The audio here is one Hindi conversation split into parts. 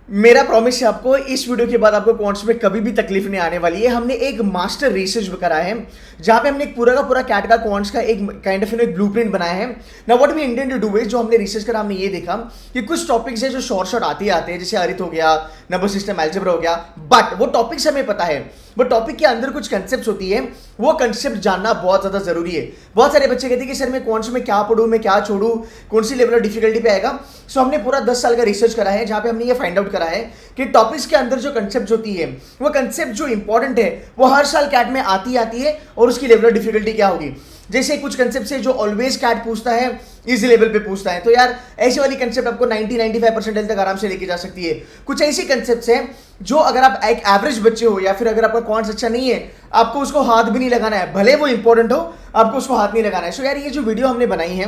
मेरा प्रॉमिस है आपको, इस वीडियो के बाद आपको क्वांट्स में कभी भी तकलीफ नहीं आने वाली है। हमने एक मास्टर रिसर्च करा है जहां पे हमने एक पूरा का पूरा कैट का क्वांट्स का एक काइंड ऑफ एक ब्लूप्रिंट बनाया है। ना what we intend to do is, जो हमने रिसर्च करा, हमने ये देखा कि कुछ टॉपिक्स है जो शॉर्ट शॉर्ट आते हैं, जैसे अरिथ हो गया, नंबर सिस्टम, अलजेब्रा हो गया, बट वो टॉपिक्स हमें पता है, वो टॉपिक के अंदर कुछ कंसेप्ट होती है, वो कंसेप्ट जानना बहुत ज्यादा जरूरी है। बहुत सारे बच्चे कहते हैं कि सर मैं क्वांट्स में क्या पढ़ूं, मैं क्या छोड़ूं, कौन सी लेवल ऑफ डिफिकल्टी पे आएगा। सो हमने पूरा 10 साल का रिसर्च करा है जहां पे हमने ये फाइंड आउट करा है कि टॉपिक्स के अंदर जो कंसेप्ट होती है, वो कंसेप्ट जो इंपॉर्टेंट है, वो हर साल कैट में आती है और उसकी लेवल ऑफ डिफिकल्टी क्या होगी। जैसे कुछ कंसेप्ट है जो ऑलवेज कैट पूछता है, इजी लेवल पे पूछता है, तो यार ऐसी वाली कंसेप्ट आपको 90-95% तक आराम से लेके जा सकती है। कुछ ऐसी कंसेप्ट्स हैं जो अगर आप एक एवरेज बच्चे हो या फिर अगर आपका क्वांट्स अच्छा नहीं है, आपको उसको हाथ भी नहीं लगाना है, भले वो इंपॉर्टेंट हो, आपको उसको हाथ नहीं लगाना है। सो यार ये जो वीडियो हमने बनाई है,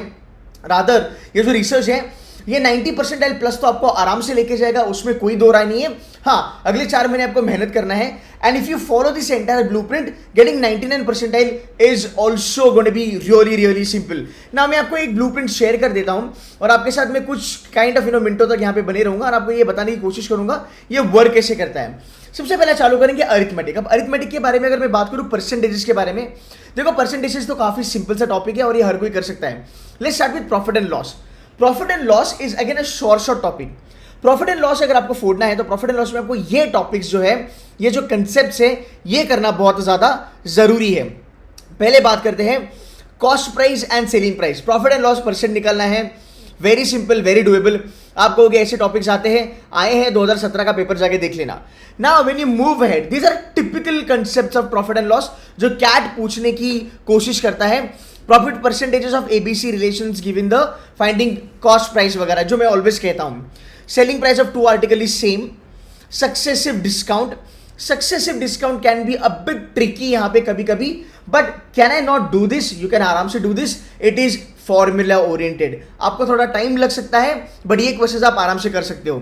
रादर ये जो रिसर्च है, ये 90% प्लस तो आपको आराम से लेके जाएगा, उसमें कोई दो राय नहीं है। हाँ, अगले 4 महीने आपको मेहनत करना है, and if you follow this entire blueprint, getting 99% is also going to be really simple. ना मैं आपको एक ब्लूप्रिंट शेयर कर देता हूं और आपके साथ में कुछ काइंड ऑफ मिनटों तक यहाँ पे बने रहूंगा और आपको ये बताने की कोशिश करूंगा ये वर्क कैसे करता है। सबसे पहले चालू करेंगे अरिथमेटिक। अब अरिथमेटिक के बारे में अगर मैं बात करूं, परसेंटेजेस के बारे में, देखो परसेंटेजेस तो काफी सिंपल सा टॉपिक है और ये हर कोई कर सकता है। Let's start with profit and loss. Profit and loss is again a short topic. Profit and loss अगर आपको फोड़ना है तो प्रॉफिट एंड लॉस में आपको ये टॉपिक्स जो है, ये जो कंसेप्ट्स है, ये करना बहुत ज्यादा जरूरी है। पहले बात करते हैं cost price and selling price. Profit and loss percent निकालना है, वेरी सिंपल, वेरी डुएबल। आप कहोगे ऐसे टॉपिक्स आए हैं 2017 का पेपर जाके देख लेना। Now when you move ahead, these are typical concepts of profit and loss जो कैट पूछने की कोशिश करता है। Profit percentages of ABC relations given the finding cost price वगैरह, जो मैं ऑलवेज कहता हूं। Selling price of 2 article is same. Successive discount can be a bit tricky यहां पे कभी कभी, but can I not do this? You can आराम से do this. It is formula oriented, आपको थोड़ा टाइम लग सकता है, बट ये क्वेश्चंस आप आराम से कर सकते हो।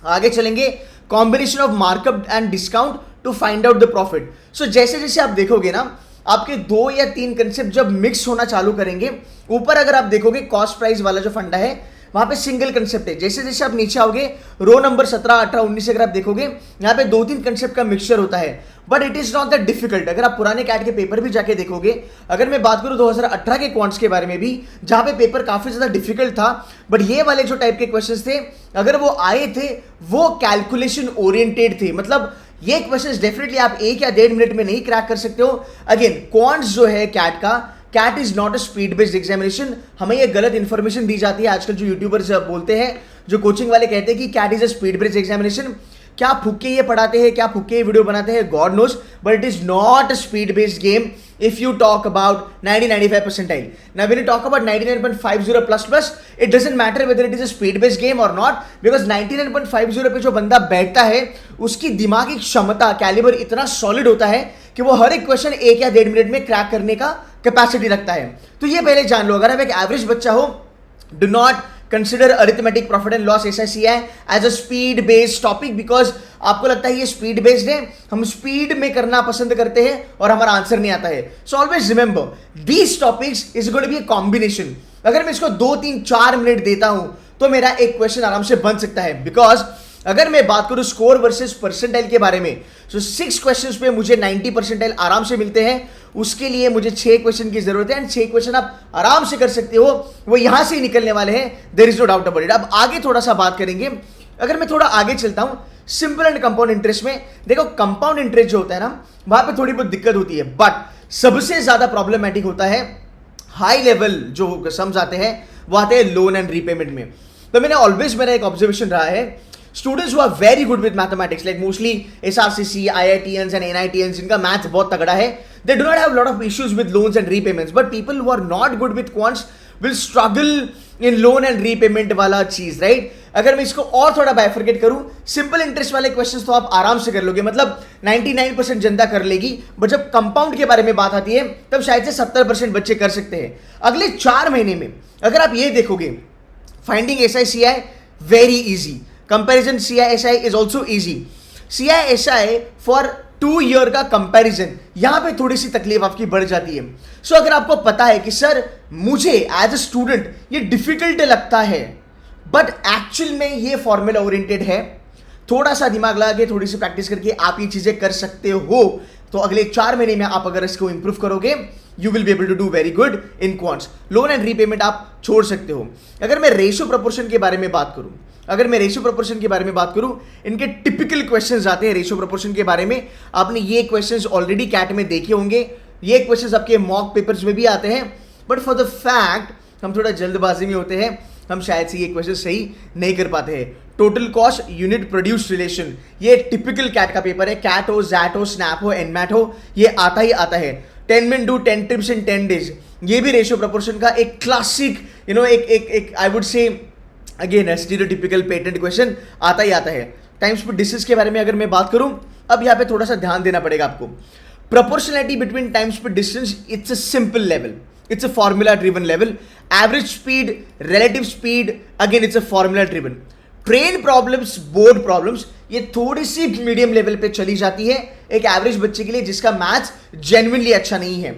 आगे चलेंगे, combination of markup and discount to find out the profit. So जैसे जैसे आप देखोगे ना, आपके 2 या 3 कंसेप्ट जब मिक्स होना चालू करेंगे, ऊपर अगर आप देखोगे कॉस्ट प्राइस वाला जो फंडा है, वहां पे सिंगल कंसेप्ट है। जैसे जैसे आप नीचे आओगे, रो नंबर 17, 18, 19 अगर आप देखोगे, यहाँ पे 2-3 कंसेप्ट का मिक्सचर होता है, but it is not that difficult. अगर आप पुराने कैट के पेपर भी जाके देखोगे, अगर मैं बात करूं 2018 के क्वांट्स के बारे में भी, जहां पे पेपर काफी ज्यादा डिफिकल्ट था, बट ये वाले जो टाइप के क्वेश्चंस थे, अगर वो आए थे, वो कैलकुलेशन ओरिएंटेड थे। मतलब ये क्वेश्चंस डेफिनेटली आप 1 या 1.5 मिनट में नहीं क्रैक कर सकते हो। अगेन, क्वांट्स जो है कैट का, CAT is not a speed based examination. हमें ये गलत इंफॉर्मेशन दी जाती है आजकल, जो यूट्यूबर्स बोलते हैं, जो कोचिंग वाले कहते हैं कि CAT is a speed based examination. क्या फुक्के ये पढ़ाते हैं, क्या फुक्के ये वीडियो बनाते हैं, God knows, but it is not a speed based game if you talk about 90-95 percentile. Now when you talk about 99.50 plus, it doesn't matter whether it is a speed based game or not, because 99.50 पे जो बंदा बैठता है, उसकी दिमागी क्षमता, कैलिबर इतना सॉलिड होता है कि वो हर एक क्वेश्चन 1 या 1.5 मिनट में क्रैक करने का कैपेसिटी रखता है। तो ये पहले जान लो। अगर आप एक एवरेज बच्चा हो, do not consider arithmetic profit and loss SICI as a speed based topic, because आपको लगता है ये स्पीड बेस्ड है, हम स्पीड में करना पसंद करते हैं और हमारा आंसर नहीं आता है। So always remember these topics is going to be a combination. अगर मैं इसको 2-3-4 मिनट देता हूं तो मेरा एक क्वेश्चन आराम से बन सकता है, बिकॉज अगर मैं बात करूं स्कोर वर्सेस परसेंटाइल के बारे में, तो 6 क्वेश्चंस पे मुझे 90 परसेंटाइल आराम से मिलते हैं। उसके लिए मुझे 6 क्वेश्चन की जरूरत है, एंड 6 क्वेश्चन आप आराम से कर सकते हो, वो यहां से ही निकलने वाले हैं, there is no doubt about it. अब आगे थोड़ा सा बात करेंगे। अगर मैं थोड़ा आगे चलता हूं, सिंपल एंड कंपाउंड इंटरेस्ट में, देखो कंपाउंड इंटरेस्ट जो होता है ना, वहां पे थोड़ी बहुत दिक्कत होती है, बट सबसे ज्यादा प्रॉब्लमैटिक होता है हाई लेवल जो सम्स आते हैं, वो आते हैं लोन एंड रीपेमेंट में। तो मैंने ऑलवेज, मेरा एक ऑब्जर्वेशन रहा है, students who are very good with mathematics, like mostly SRCC, IITians and NITians, जिनका मैथ बहुत तगड़ा है, they do not have a lot of issues with loans and repayments, but people who are not good with quants will struggle in loan and repayment वाला चीज, राइट? अगर मैं इसको और थोड़ा बाइफरकेट करूं, सिंपल इंटरेस्ट वाले क्वेश्चंस तो आप आराम से कर लोगे, मतलब 99% जनता कर लेगी, बट जब कंपाउंड के बारे में बात आती है, तब शायद से 70% बच्चे कर सकते हैं। अगले 4 महीने में अगर आप ये देखोगे, finding SICI very easy, comparison CISI is also easy. CISI for 2 year का कंपैरिजन, यहां पे थोड़ी सी तकलीफ आपकी बढ़ जाती है। सो अगर आपको पता है कि सर मुझे एज अ स्टूडेंट ये डिफिकल्ट लगता है, बट एक्चुअल में ये फॉर्मूला ओरिएंटेड है, थोड़ा सा दिमाग लगा के थोड़ी सी प्रैक्टिस करके आप ये चीजें कर सकते हो, तो अगले 4 महीने में आप अगर इसको इंप्रूव करोगे, you will be able to do very good in quants. Loan and repayment आप छोड़ सकते हो। अगर मैं रेशियो प्रोपोर्शन के बारे में बात करूं, इनके टिपिकल क्वेश्चंस आते हैं रेशियो प्रोपोर्शन के बारे में। आपने ये क्वेश्चंस ऑलरेडी कैट में देखे होंगे, ये क्वेश्चंस आपके मॉक पेपर्स में भी आते हैं, बट फॉर द फैक्ट हम थोड़ा जल्दबाजी में होते हैं, हम शायद से ये क्वेश्चन सही नहीं कर पाते हैं। Total cost unit produce relation, ये टिपिकल कैट का पेपर है। कैट हो, जैट हो, स्नैप हो, एनमैट हो, ये आता ही आता है। 10 men do 10 trips in 10 days, ये भी रेशियो प्रोपोर्शन का एक क्लासिक एक I would say again stereotypical patent question आता ही आता है। टाइम स्पीड डिस्टेंस के बारे में अगर मैं बात करूं, अब यहाँ पे थोड़ा सा ध्यान देना पड़ेगा आपको। Proportionality between time speed distance, it's a simple level, it's a formula driven level. Average speed, relative speed, again it's a formula driven. Train problems, board problems, ये थोड़ी सी मीडियम लेवल पे चली जाती है एक एवरेज बच्चे के लिए जिसका मैथ्स जेन्युइनली अच्छा नहीं है।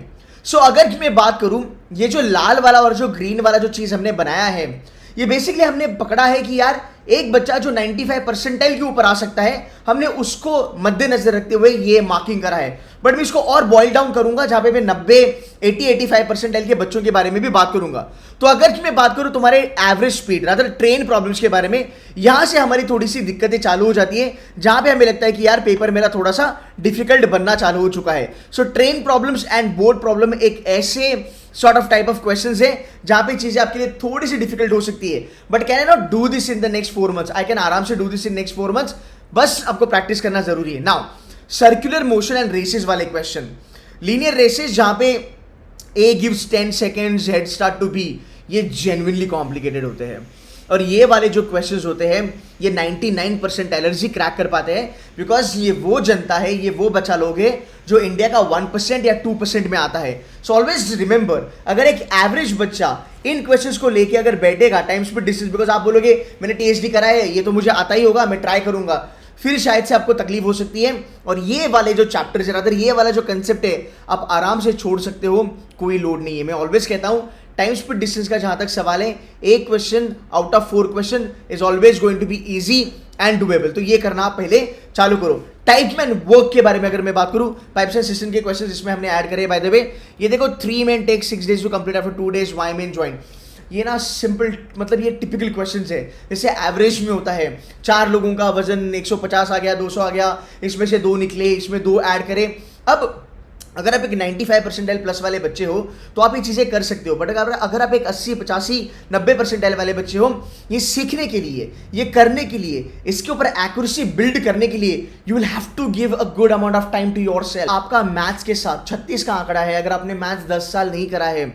सो अगर मैं बात करूं, ये जो लाल वाला और जो ग्रीन वाला जो चीज हमने बनाया है, ये बेसिकली हमने पकड़ा है कि यार एक बच्चा जो 95 परसेंटाइल के ऊपर आ सकता है, हमने उसको मद्देनजर रखते हुए ये मार्किंग करा है। बट मैं इसको और बॉइल डाउन करूंगा, जहां पे मैं 90, 80, 85 परसेंटाइल के बच्चों के बारे में भी बात करूंगा। तो अगर मैं बात करूं तुम्हारे average speed, rather train problems के बारे में, यहां से हमारी थोड़ी सी दिक्कतें चालू हो जाती है, जहां पे हमें लगता है कि यार पेपर मेरा थोड़ा सा डिफिकल्ट बनना चालू हो चुका है। So train problems and board problem एक ऐसे sort of type of questions है जहां पे चीजें आपके लिए थोड़ी सी डिफिकल्ट हो सकती है। But can I not do this in the next 4 months? I can आराम से do this in next 4 months, बस आपको प्रैक्टिस करना जरूरी है। Now circular motion and races वाले क्वेश्चन, लीनियर रेसेस जहां पे A gives 10 seconds head start to B, ये जेन्युइनली कॉम्प्लिकेटेड होते हैं। और ये वाले जो क्वेश्चंस होते हैं, ये 99% एलर्जी क्रैक कर पाते हैं, बिकॉज ये वो जनता है, ये वो बच्चा लोग है जो इंडिया का 1% या 2% में आता है। सो ऑलवेज रिमेंबर, अगर एक एवरेज बच्चा इन क्वेश्चंस को लेके अगर बैठेगा, टाइम स्पीड डिस्टेंस, बिकॉज आप बोलोगे मैंने THD करा है, ये तो मुझे आता ही होगा, मैं ट्राई करूंगा, फिर शायद से आपको तकलीफ हो सकती है। और ये वाले जो चैप्टर्स है, ये वाला जो कंसेप्ट है, आप आराम से छोड़ सकते हो, कोई लोड नहीं है। मैं ऑलवेज कहता हूं, टाइम स्पीड डिस्टेंस का जहां तक सवाल है, एक question out of 4 question is always going to be easy and doable. तो ये करना आप पहले चालू करो। टाइप एंड वर्क के बारे में अगर मैं बात करूं, पाइप्स एंड सिस्टम के क्वेश्चन इसमें हमने ऐड करे। बाय द वे, ये देखो 3 men take 6 days to complete after 2 days, why men join, ये ना सिंपल, मतलब ये टिपिकल क्वेश्चंस है। जैसे एवरेज में होता है 4 लोगों का वजन 150 आ गया, 200 आ गया, इसमें से 2 निकले, इसमें 2 ऐड करें। अब अगर आप एक 95 परसेंटाइल प्लस वाले बच्चे हो तो आप ये चीज़ें कर सकते हो, बट अगर आप एक 80, 85, 90 परसेंटाइल वाले बच्चे हो, ये सीखने के लिए, ये करने के लिए, इसके ऊपर एक्यूरेसी बिल्ड करने के लिए, you will have to give a good amount of time to yourself. आपका मैथ्स के साथ 36 का आंकड़ा है, अगर आपने मैथ्स 10 साल नहीं करा है,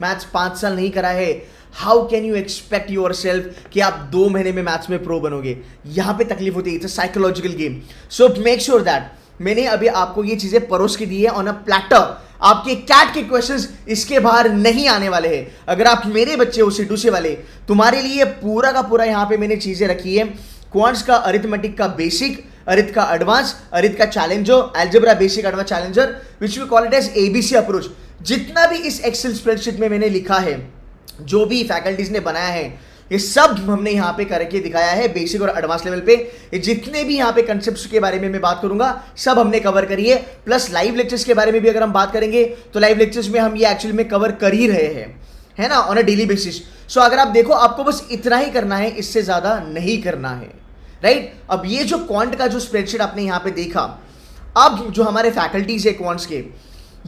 मैथ्स 5 साल नहीं करा है, how can you expect your self कि आप 2 महीने में मैथ्स में प्रो बनोगे? यहां पे तकलीफ होती है। It's a psychological game. So make sure that मैंने अभी आपको ये चीजें परोस के दी है ऑन अ प्लेटर। आपके कैट के क्वेश्चंस इसके बाहर नहीं आने वाले हैं। अगर आप मेरे बच्चे हो C2C वाले, तुम्हारे लिए पूरा का पूरा यहां पे मैंने चीजें रखी है। क्वांट्स का, अरिथमेटिक का बेसिक, अरिथ का एडवांस, अरिथ का challenger, algebra basic, advance, challenger, which we call it as ABC approach. जितना भी इस एक्सेल स्प्रेडशीट में मैंने लिखा है, जो भी फैकल्टीज ने बनाया है, ये सब हमने यहाँ पे करके दिखाया है बेसिक और एडवांस लेवल पे। ये जितने भी यहाँ पे कंसेप्ट्स के बारे में मैं बात करूंगा, सब हमने कवर करी है। प्लस लाइव लेक्चर्स के बारे में भी अगर हम बात करेंगे तो लाइव लेक्चर्स में हम ये एक्चुअली में कवर कर ही रहे हैं, है ना, ऑन अ डेली बेसिस। सो अगर आप देखो, आपको बस इतना ही करना है, इससे ज्यादा नहीं करना है, राइट। अब ये जो क्वांट का जो स्प्रेडशीट आपने यहाँ पे देखा, अब जो हमारे फैकल्टीज है क्वांट्स के,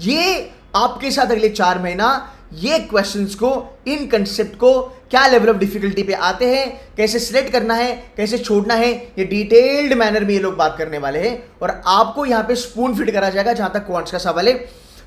ये आपके साथ अगले 4 महीना ये क्वेश्चंस को, इन कंसेप्ट को क्या लेवल ऑफ डिफिकल्टी पे आते हैं, कैसे सिलेक्ट करना है, कैसे छोड़ना है, ये डिटेल्ड मैनर में ये लोग बात करने वाले हैं। और आपको यहाँ पे स्पून फिट करा जाएगा जहां तक क्वांट्स का सवाल है।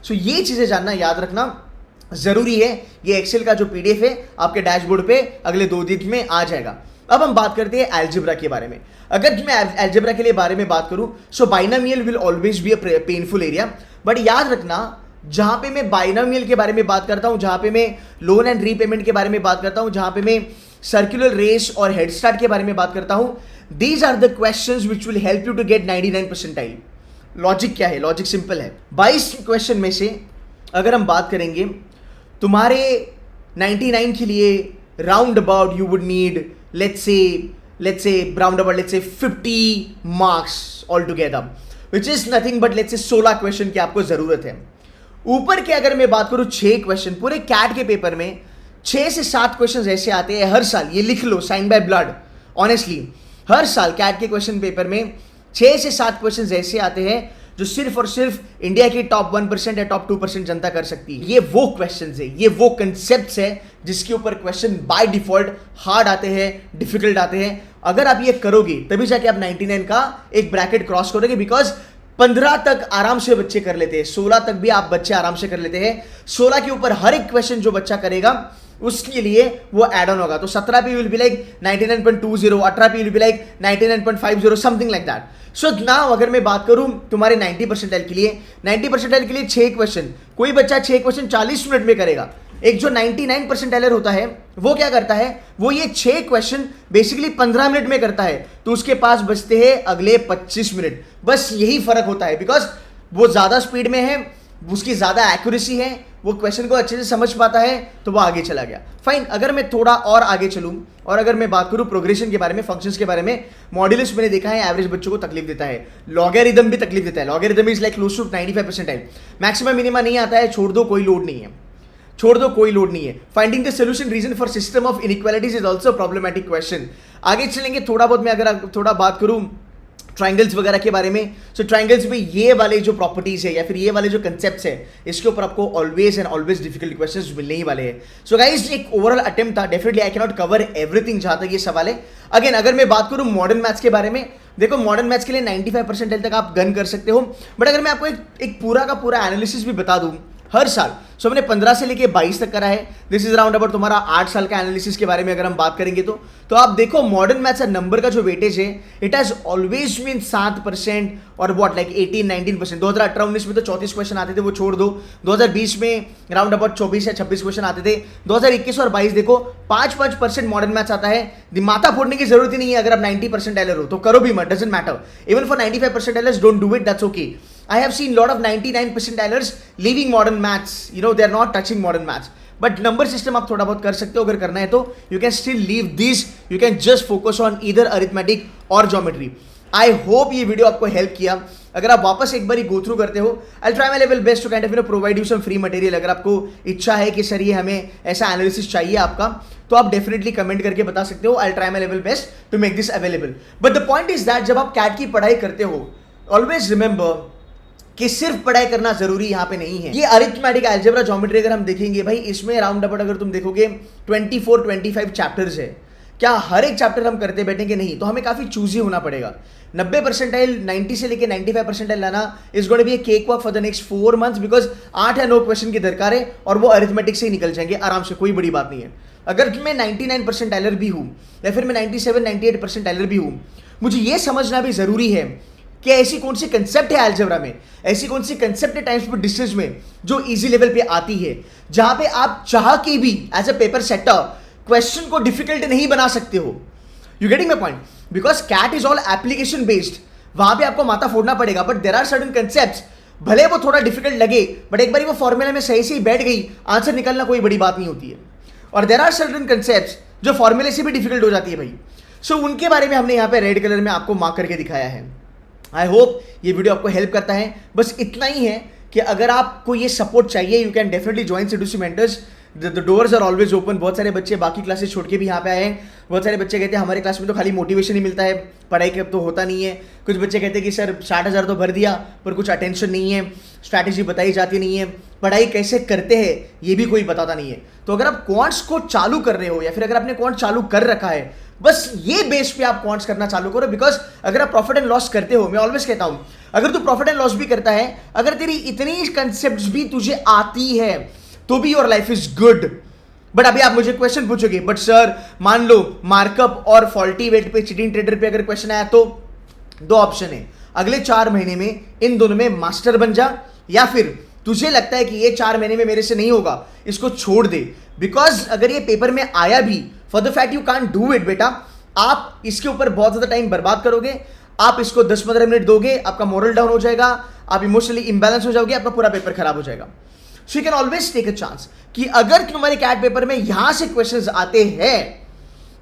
सो ये चीजें जानना, याद रखना जरूरी है। ये एक्सेल का जो PDF है आपके डैशबोर्ड पे अगले 2 दिन में आ जाएगा। अब हम बात करते हैं अलजेब्रा के बारे में। अगर मैं अलजेब्रा के लिए बारे में बात करूं, so binomial will always be a painful area. But याद रखना, जहां पे मैं बाइनोमियल के बारे में बात करता हूं, जहां पे मैं लोन एंड रीपेमेंट के बारे में बात करता हूं, जहां पे मैं सर्कुलर रेस और हेड स्टार्ट के बारे में बात करता हूं, these are the questions which will help you to get 99 percentile. Logic क्या है? लॉजिक सिंपल है। 22 क्वेश्चन में से अगर हम बात करेंगे, तुम्हारे 99 के लिए round about you would need, let's say let's say round about let's say 50 marks altogether, which is nothing but let's say 16 question की आपको जरूरत है. ऊपर के अगर मैं बात करूं 6 क्वेश्चन पूरे कैट के पेपर में 6 से 7 क्वेश्चन ऐसे आते हैं हर साल. ये लिख लो, साइन बाय ब्लड. ऑनेस्टली हर साल कैट के क्वेश्चन पेपर में 6 से 7 क्वेश्चन ऐसे आते हैं जो सिर्फ और सिर्फ इंडिया की टॉप 1% या टॉप 2% जनता कर सकती है. ये वो क्वेश्चंस है, ये वो कंसेप्ट्स है जिसके ऊपर क्वेश्चन बाय डिफॉल्ट हार्ड आते हैं, डिफिकल्ट आते हैं. अगर आप ये करोगे तभी जाके आप 99 का एक ब्रैकेट क्रॉस करोगे. बिकॉज 15 तक आराम से बच्चे कर लेते हैं, 16 तक भी आप बच्चे आराम से कर लेते हैं. 16 के ऊपर हर एक क्वेश्चन जो बच्चा करेगा उसके लिए वो एड ऑन होगा. तो 17 पे विल बी लाइक 99.20, 18 पे will be like 99.50, something like that. So now अगर मैं बात करूं तुम्हारे 90 परसेंटाइल के लिए, 90 परसेंटाइल के लिए 6 क्वेश्चन, कोई बच्चा 6 क्वेश्चन 40 मिनट में करेगा. एक जो 99 परसेंटाइलर होता है वो क्या करता है, वो ये 6 क्वेश्चन बेसिकली 15 मिनट में करता है. तो उसके पास बचते हैं अगले 25 मिनट. बस यही फर्क होता है. बिकॉज वो ज्यादा स्पीड में है, उसकी ज्यादा एक्यूरेसी है, वो क्वेश्चन को अच्छे से समझ पाता है, तो वो आगे चला गया. फाइन. अगर मैं थोड़ा और आगे चलूं और अगर मैं बात करूं प्रोग्रेशन के बारे में, फंक्शंस के बारे में, मॉड्यूलस मैंने देखा है एवरेज बच्चों को तकलीफ देता है. लॉगरिथम भी तकलीफ देता है. Logarithm is like close to 95 percentile. Maximum minima नहीं आता है, छोड़ दो, कोई लोड नहीं है, छोड़ दो, कोई लोड नहीं है. Finding the solution region for system of inequalities is also problematic question. आगे चलेंगे थोड़ा बहुत. मैं अगर थोड़ा बात करूं ट्राइंगल्स वगैरह के बारे में, सो ट्राइंगल्स में ये वाले जो प्रॉपर्टीज है या फिर ये वाले जो कंसेप्ट्स है, इसके ऊपर आपको always and always difficult questions मिलने ही वाले हैं. सो गाइस एक ओवरऑल अटेम्प्ट था. Definitely I can not cover everything जहां तक ये सवाल है. अगेन अगर मैं बात करूं मॉडर्न मैथ्स के बारे में, देखो मॉडर्न मैथ्स के लिए 95 परसेंटाइल तक आप गन कर सकते हो. बट अगर मैं आपको एक पूरा का पूरा एनालिसिस भी बता दूं हर साल, सो हमने 15 से लेके 22 तक करा है. दिस इज राउंड अबाउट तुम्हारा 8 साल का एनालिसिस के बारे में अगर हम बात करेंगे तो आप देखो मॉडर्न मैथ्स का नंबर का जो वेटेज है, इट हैज ऑलवेज बीन 7% और व्हाट लाइक 18-19%. 2018-19 में तो 34 क्वेश्चन आते थे, वो छोड़ दो. 2020 में राउंड अबाउट 24 या 26 क्वेश्चन आते थे. 2021 और 22 देखो 5% मॉडर्न मैथ्स आता है. माथा फोड़ने की जरूरत ही नहीं है. अगर आप 90 परसेंटाइलर हो तो करो भी मत, doesn't matter. Even for 95 परसेंटाइलर्स don't do it, that's okay. I have seen lot of 99 percentilers leaving modern maths. You know, they are not touching modern maths. But number system आप थोड़ा बहुत कर सकते हो. अगर करना है तो you can still leave these. You can just focus on either arithmetic or geometry. I hope ये वीडियो आपको हेल्प किया. अगर आप वापस एक बार गो थ्रू करते हो, I'll try my level best to kind of provide you some free material. अगर आपको इच्छा है कि सर ये हमें ऐसा एनालिसिस चाहिए आपका, तो आप डेफिनेटली कमेंट करके बता सकते हो. I'll try my level best to make this available. But the point is that जब आप कैट की पढ़ाई करते हो, always remember कि सिर्फ पढ़ाई करना जरूरी यहाँ पे नहीं है. ये अरिथमेटिक, अलजेब्रा, ज्योमेट्री अगर हम देखेंगे भाई, इसमें राउंड अबाउट अगर तुम देखोगे 24-25 चैप्टर्स है. क्या हर एक चैप्टर हम करते बैठेंगे? नहीं. तो हमें काफी चूजी होना पड़ेगा. 90 परसेंटाइल 90 से लेके 95 परसेंटाइल लाना is going to be a cake walk for the next 4 months. Because 8 या 9 क्वेश्चन की दरकार है और वो अरिथमेटिक से ही निकल जाएंगे आराम से, कोई बड़ी बात नहीं है. अगर मैं 99 परसेंटाइलर भी हूँ या फिर मैं 97-98 परसेंटाइलर भी हूँ, मुझे ये समझना भी जरूरी है कि ऐसी कौन सी कंसेप्ट है अलजेब्रा में, ऐसी कौन सी कंसेप्ट है टाइम्स पर डिस्टेंस में जो इजी लेवल पे आती है, जहां पे आप चाह के भी as a paper setter question को डिफिकल्ट नहीं बना सकते हो. You getting my point? Because CAT is all application based. वहां पे आपको माथा फोड़ना पड़ेगा. But there are certain concepts, भले वो थोड़ा डिफिकल्ट लगे, बट एक बार वो फॉर्मूला में सही से ही बैठ गई, आंसर निकलना कोई बड़ी बात नहीं होती है. और देयर आर सर्टेन कंसेप्ट्स जो फॉर्मूले से भी डिफिकल्ट हो जाती है भाई. सो उनके बारे में हमने यहाँ पे रेड कलर में आपको मार्क करके दिखाया है. आई होप ये वीडियो आपको हेल्प करता है. बस इतना ही है कि अगर आपको ये सपोर्ट चाहिए, यू कैन डेफिनेटली ज्वाइन सेडुसी mentors. The doors are always open. बहुत सारे बच्चे बाकी क्लासेस छोड़ के भी यहाँ पे आए हैं. बहुत सारे बच्चे कहते हैं हमारे क्लास में तो खाली मोटिवेशन ही मिलता है, पढ़ाई के अब तो होता नहीं है. कुछ बच्चे कहते हैं कि सर 60,000 तो भर दिया पर कुछ अटेंशन नहीं है, स्ट्रैटेजी बताई जाती नहीं है, पढ़ाई कैसे करते हैं ये भी कोई बताता नहीं है. तो अगर आप क्वांट्स को चालू कर रहे हो या फिर अगर आपने क्वांट चालू कर रखा है, बस ये बेस पे आप क्वांट्स करना चालू करो. बिकॉज अगर आप प्रॉफिट एंड लॉस करते हो, मैं ऑलवेज कहता हूं, अगर तू प्रॉफिट एंड लॉस भी करता है, अगर तेरी इतनी कंसेप्ट्स भी तुझे आती है, तो भी your life is good. But अभी आप मुझे क्वेश्चन पूछोगे, बट सर मान लो मार्कअप और फॉल्टी वेट पे, चीटिंग ट्रेडर पे अगर क्वेश्चन आया, तो 2 ऑप्शन है. अगले 4 महीने में इन दोनों में मास्टर बन जा, या फिर तुझे लगता है कि ये 4 महीने में मेरे से नहीं होगा, इसको छोड़ दे. बिकॉज अगर ये पेपर में आया भी, for the fact you can't do it बेटा, आप इसके ऊपर बहुत ज्यादा टाइम बर्बाद करोगे. आप इसको 10-15 मिनट दोगे, आपका मोरल डाउन हो जाएगा, आप इमोशनली इंबैलेंस हो जाओगे, आपका पूरा पेपर खराब हो जाएगा. So you can always take a chance कि अगर तुम्हारे कैट पेपर में यहां से क्वेश्चंस आते हैं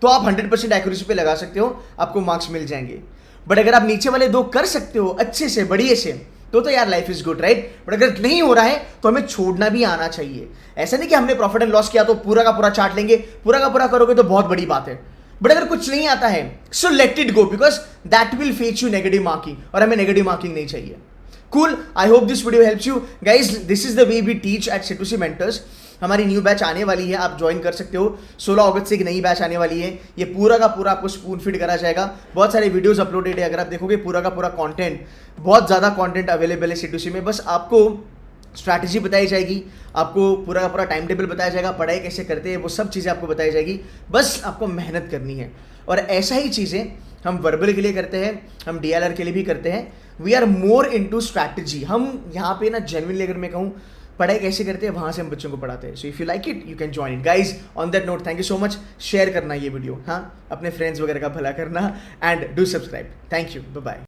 तो आप 100% एक्यूरेसी पे लगा सकते हो, आपको मार्क्स मिल जाएंगे। बट अगर आप नीचे वाले 2 कर सकते हो अच्छे से, बढ़िया से, तो यार life is good, right. But अगर नहीं हो रहा है तो हमें छोड़ना भी आना चाहिए। ऐसा नहीं कि हमने प्रॉफिट एंड लॉस किया तो पूरा का पूरा चार्ट लेंगे, पूरा का पूरा करोगे तो बहुत बड़ी बात है। बट अगर कुछ नहीं आता है so let it go, because that will fetch you negative marking, और हमें नेगेटिव मार्किंग नहीं चाहिए। Cool, I hope this video helps you guys. This is the way we teach at C2C mentors. हमारी न्यू बैच आने वाली है, आप ज्वाइन कर सकते हो। 16 अगस्त से एक नई बैच आने वाली है। ये पूरा का पूरा आपको स्पून फीड करा जाएगा। बहुत सारे वीडियोस अपलोडेड है, अगर आप देखोगे पूरा का पूरा कंटेंट, बहुत ज़्यादा कंटेंट अवेलेबल है C2C में। बस आपको स्ट्रैटेजी बताई जाएगी, आपको पूरा का पूरा टाइम टेबल बताया जाएगा, पढ़ाई कैसे करते हैं वो सब चीज़ें आपको बताई जाएगी। बस आपको मेहनत करनी है। और ऐसा ही चीज़ें हम वर्बल के लिए करते हैं, हम DLR के लिए भी करते हैं। We are more into strategy. हम यहाँ पे ना जेन्युइनली अगर मैं कहूँ पढ़ाई कैसे करते हैं, वहाँ से हम बच्चों को पढ़ाते हैं। So if you like it you can join it guys. On that note, thank you so much. Share करना ये वीडियो, हाँ, अपने फ्रेंड्स वगैरह का भला करना, and do subscribe. Thank you, bye bye.